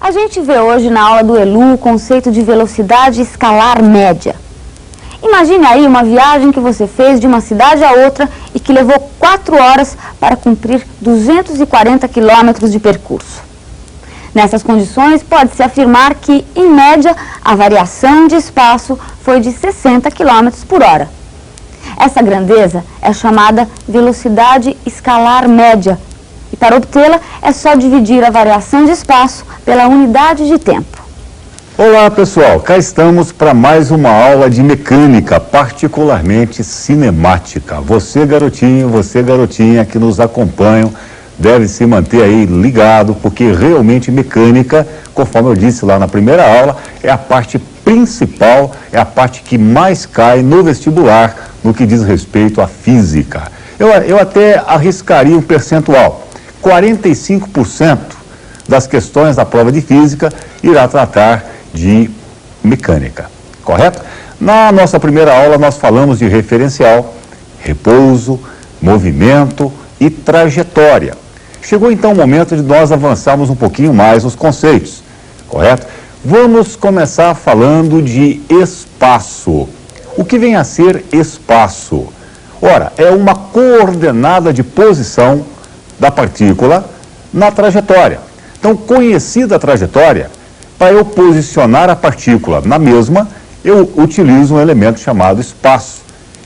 A gente vê hoje na aula do ELU o conceito de velocidade escalar média. Imagine aí uma viagem que você fez de uma cidade a outra e que levou 4 horas para cumprir 240 quilômetros de percurso. Nessas condições, pode-se afirmar que, em média, a variação de espaço foi de 60 km por hora. Essa grandeza é chamada velocidade escalar média. E para obtê-la, é só dividir a variação de espaço pela unidade de tempo. Olá pessoal, cá estamos para mais uma aula de mecânica, particularmente cinemática. Você garotinho, você garotinha que nos acompanham, deve se manter aí ligado, porque realmente mecânica, conforme eu disse lá na primeira aula, é a parte principal, é a parte que mais cai no vestibular no que diz respeito à física. Eu até arriscaria um percentual. 45% das questões da prova de física irá tratar de mecânica, correto? Na nossa primeira aula nós falamos de referencial, repouso, movimento e trajetória. Chegou então o momento de nós avançarmos um pouquinho mais os conceitos, correto? Vamos começar falando de espaço. O que vem a ser espaço? Ora, é uma coordenada de posição da partícula na trajetória. Então, conhecida a trajetória, para eu posicionar a partícula na mesma, eu utilizo um elemento chamado espaço.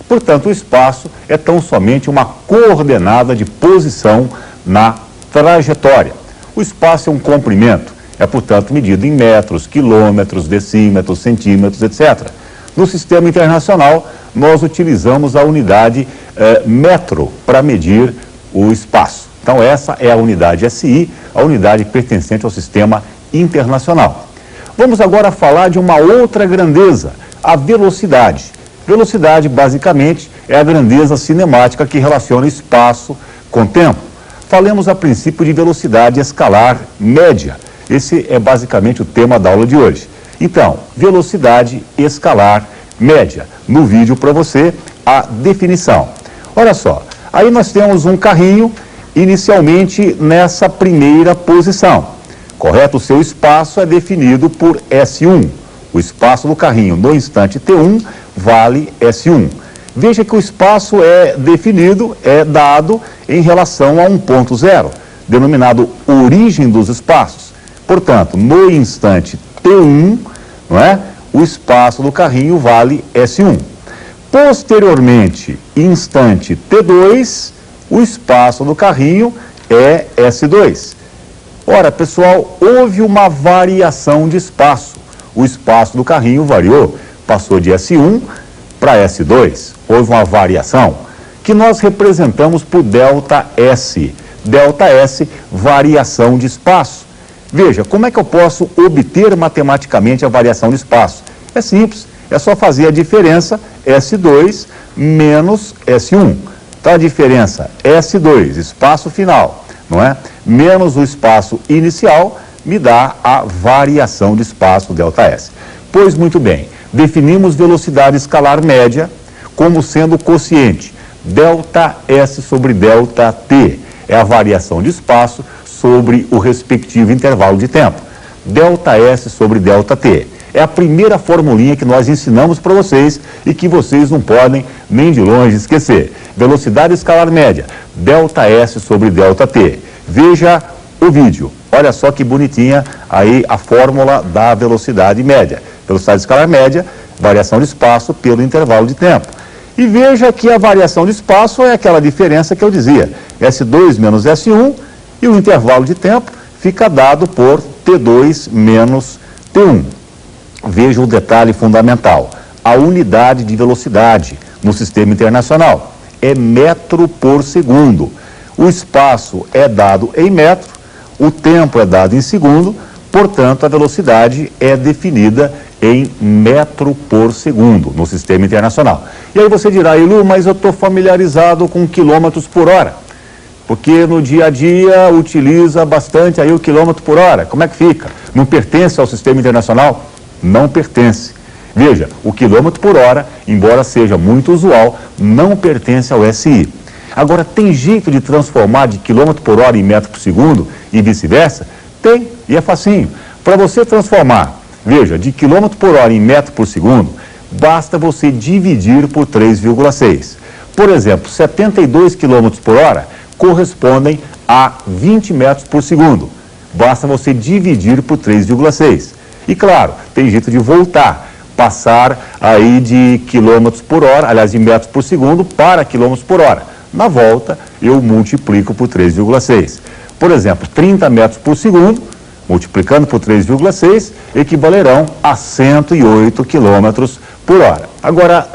Portanto, o espaço é tão somente uma coordenada de posição na trajetória. O espaço é um comprimento, é, portanto, medido em metros, quilômetros, decímetros, centímetros, etc. No sistema internacional, nós utilizamos a unidade metro para medir o espaço. Então, essa é a unidade SI, a unidade pertencente ao sistema internacional. Vamos agora falar de uma outra grandeza, a velocidade. Velocidade, basicamente, é a grandeza cinemática que relaciona espaço com tempo. Falemos a princípio de velocidade escalar média. Esse é basicamente o tema da aula de hoje. Então, velocidade escalar média. No vídeo para você, a definição. Olha só, aí nós temos um carrinho inicialmente nessa primeira posição, correto? O seu espaço é definido por S1. O espaço do carrinho no instante T1 vale S1. Veja que o espaço é definido, é dado em relação a um ponto zero, denominado origem dos espaços. Portanto, no instante T1, não é? O espaço do carrinho vale S1. Posteriormente, instante T2, o espaço do carrinho é S2. Ora, pessoal, houve uma variação de espaço. O espaço do carrinho variou, passou de S1 para S2. Houve uma variação que nós representamos por ΔS. ΔS, variação de espaço. Veja, como é que eu posso obter matematicamente a variação de espaço? É simples, é só fazer a diferença S2 menos S1. Então, a diferença S2, espaço final, não é? Menos o espaço inicial, me dá a variação de espaço ΔS. Pois muito bem, definimos velocidade escalar média como sendo o quociente ΔS sobre ΔT. É a variação de espaço sobre o respectivo intervalo de tempo. ΔS sobre ΔT. É a primeira formulinha que nós ensinamos para vocês e que vocês não podem nem de longe esquecer. Velocidade escalar média, ΔS sobre ΔT. Veja o vídeo. Olha só que bonitinha aí a fórmula da velocidade média. Velocidade escalar média, variação de espaço pelo intervalo de tempo. E veja que a variação de espaço é aquela diferença que eu dizia. S2 menos S1 e o intervalo de tempo fica dado por T2 menos T1. Veja o detalhe fundamental. A unidade de velocidade no sistema internacional é metro por segundo. O espaço é dado em metro, o tempo é dado em segundo, portanto, a velocidade é definida em metro por segundo no sistema internacional. E aí você dirá, Elu, mas eu estou familiarizado com quilômetros por hora, porque no dia a dia utiliza bastante aí o quilômetro por hora. Como é que fica? Não pertence ao sistema internacional? Não pertence. Veja, o quilômetro por hora, embora seja muito usual, não pertence ao SI. Agora, tem jeito de transformar de quilômetro por hora em metro por segundo e vice-versa? Tem, e é facinho. Para você transformar, veja, de quilômetro por hora em metro por segundo, basta você dividir por 3,6. Por exemplo, 72 km por hora correspondem a 20 metros por segundo. Basta você dividir por 3,6. E claro, tem jeito de voltar, passar aí de quilômetros por hora, aliás, de metros por segundo para quilômetros por hora. Na volta, eu multiplico por 3,6. Por exemplo, 30 metros por segundo, multiplicando por 3,6, equivalerão a 108 quilômetros por hora. Agora,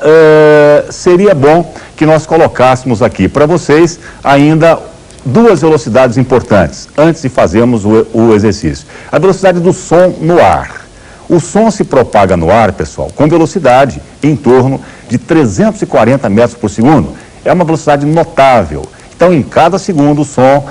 seria bom que nós colocássemos aqui para vocês ainda duas velocidades importantes, antes de fazermos o exercício. A velocidade do som no ar. O som se propaga no ar, pessoal, com velocidade em torno de 340 metros por segundo. É uma velocidade notável. Então, em cada segundo, o som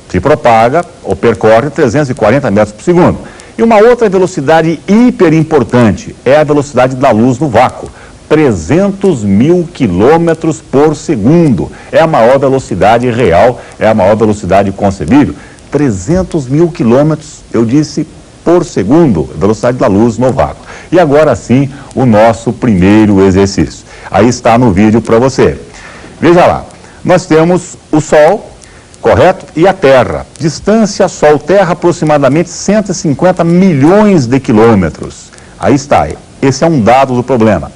se propaga ou percorre 340 metros por segundo. E uma outra velocidade hiper importante é a velocidade da luz no vácuo. 300 mil quilômetros por segundo. É a maior velocidade real, é a maior velocidade concebível. 300 mil quilômetros, eu disse, por segundo, velocidade da luz no vácuo. E agora sim, o nosso primeiro exercício. Aí está no vídeo para você. Veja lá, nós temos o Sol, correto? E a Terra. Distância Sol-Terra aproximadamente 150 milhões de quilômetros. Aí está, esse é um dado do problema.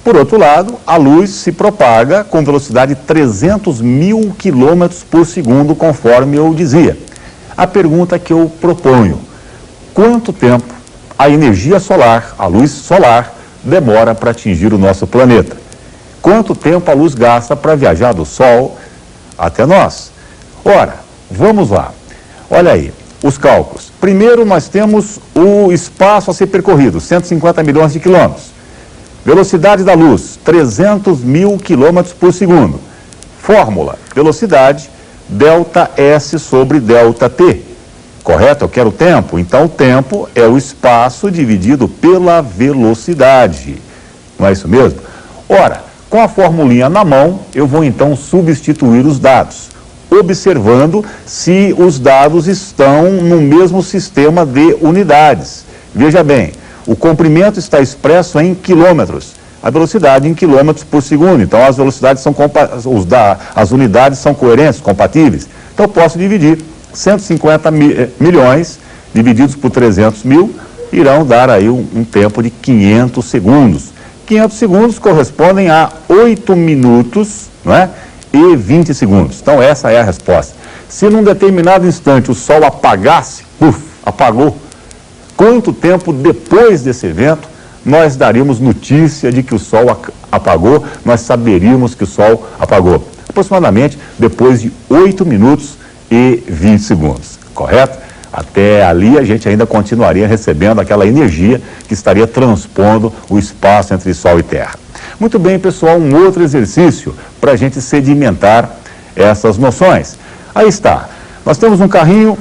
Por outro lado, a luz se propaga com velocidade de 300 mil quilômetros por segundo, conforme eu dizia. A pergunta que eu proponho: quanto tempo a energia solar, a luz solar, demora para atingir o nosso planeta? Quanto tempo a luz gasta para viajar do Sol até nós? Ora, vamos lá. Olha aí, os cálculos. Primeiro, nós temos o espaço a ser percorrido, 150 milhões de quilômetros. Velocidade da luz, 300 mil quilômetros por segundo. Fórmula, velocidade, delta S sobre delta T. Correto? Eu quero tempo. Então, o tempo é o espaço dividido pela velocidade. Não é isso mesmo? Ora, com a formulinha na mão, eu vou então substituir os dados, observando se os dados estão no mesmo sistema de unidades. Veja bem, o comprimento está expresso em quilômetros, a velocidade em quilômetros por segundo. Então, as velocidades são as unidades são coerentes, compatíveis. Então, eu posso dividir 150 milhões divididos por 300 mil, irão dar aí um tempo de 500 segundos. 500 segundos correspondem a 8 minutos, não é? E 20 segundos. Então, essa é a resposta. Se num determinado instante o Sol apagasse, apagou, quanto tempo depois desse evento nós daríamos notícia de que o Sol apagou, nós saberíamos que o Sol apagou? Aproximadamente depois de 8 minutos e 20 segundos, correto? Até ali a gente ainda continuaria recebendo aquela energia que estaria transpondo o espaço entre Sol e Terra. Muito bem, pessoal, um outro exercício para a gente sedimentar essas noções. Aí está, nós temos um carrinho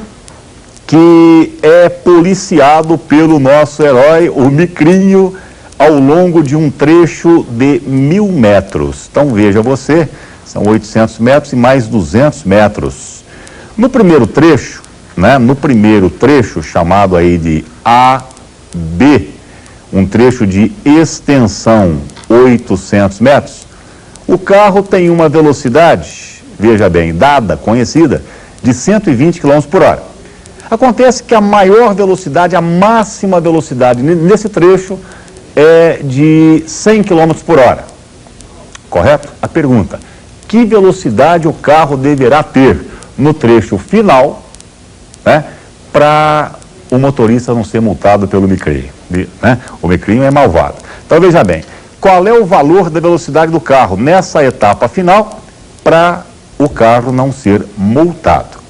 que é policiado pelo nosso herói, o Micrinho, ao longo de um trecho de 1000 metros. Então veja você, são 800 metros e mais 200 metros. No primeiro trecho, chamado aí de AB, um trecho de extensão 800 metros, o carro tem uma velocidade, veja bem, dada, conhecida, de 120 km por hora. Acontece que a maior velocidade, a máxima velocidade nesse trecho é de 100 km por hora. Correto? A pergunta: que velocidade o carro deverá ter no trecho final, né, para o motorista não ser multado pelo Micrinho, né? O Micrinho é malvado. Então veja bem, qual é o valor da velocidade do carro nessa etapa final para o carro não ser multado?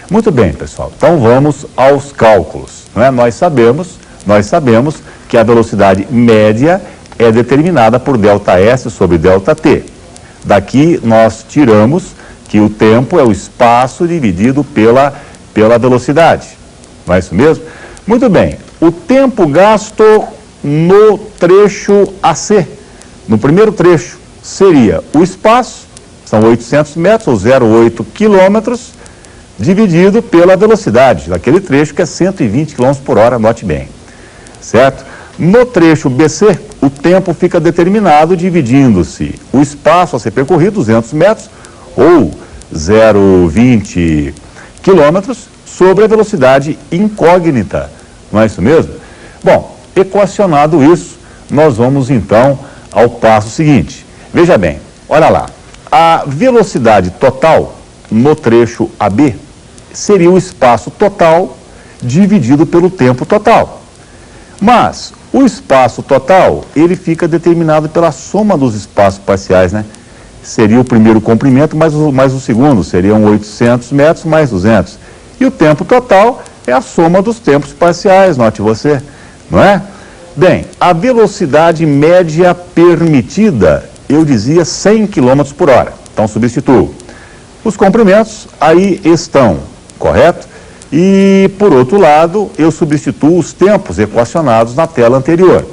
Muito bem, pessoal, então vamos aos cálculos, né? Nós sabemos que a velocidade média é determinada por ΔS sobre ΔT. Daqui nós tiramos que o tempo é o espaço dividido pela velocidade. Não é isso mesmo? Muito bem, o tempo gasto no trecho AC, no primeiro trecho, seria o espaço, são 800 metros, ou 0,8 quilômetros, dividido pela velocidade daquele trecho, que é 120 km por hora, note bem, certo? No trecho BC, o tempo fica determinado dividindo-se o espaço a ser percorrido, 200 metros, ou 0,20 quilômetros, sobre a velocidade incógnita, não é isso mesmo? Bom, equacionado isso, nós vamos então ao passo seguinte. Veja bem, olha lá, a velocidade total no trecho AB seria o espaço total dividido pelo tempo total. Mas o espaço total, ele fica determinado pela soma dos espaços parciais, né? Seria o primeiro comprimento mais o segundo, seriam 800 metros mais 200. E o tempo total é a soma dos tempos parciais, note você, não é? Bem, a velocidade média permitida, eu dizia 100 km por hora. Então substituo. Os comprimentos aí estão, correto? E, por outro lado, eu substituo os tempos equacionados na tela anterior.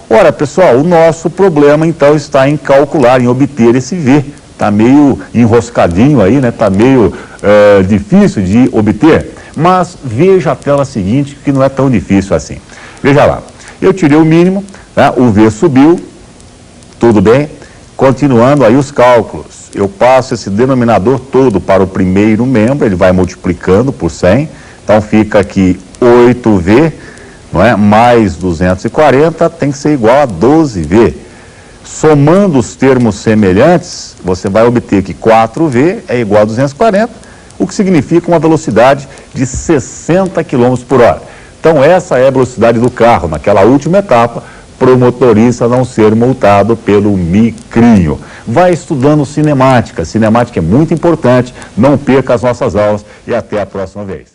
Ora, pessoal, o nosso problema, então, está em calcular, em obter esse V. Está meio enroscadinho aí, né? Está meio difícil de obter. Mas veja a tela seguinte, que não é tão difícil assim. Veja lá. Eu tirei o mínimo, né? O V subiu, tudo bem. Continuando aí os cálculos. Eu passo esse denominador todo para o primeiro membro, ele vai multiplicando por 100, então fica aqui 8V, não é? Mais 240 tem que ser igual a 12V. Somando os termos semelhantes, você vai obter que 4V é igual a 240, o que significa uma velocidade de 60 km por hora. Então essa é a velocidade do carro naquela última etapa, para o motorista não ser multado pelo micrinho. Vai estudando cinemática. Cinemática é muito importante. Não perca as nossas aulas e até a próxima vez.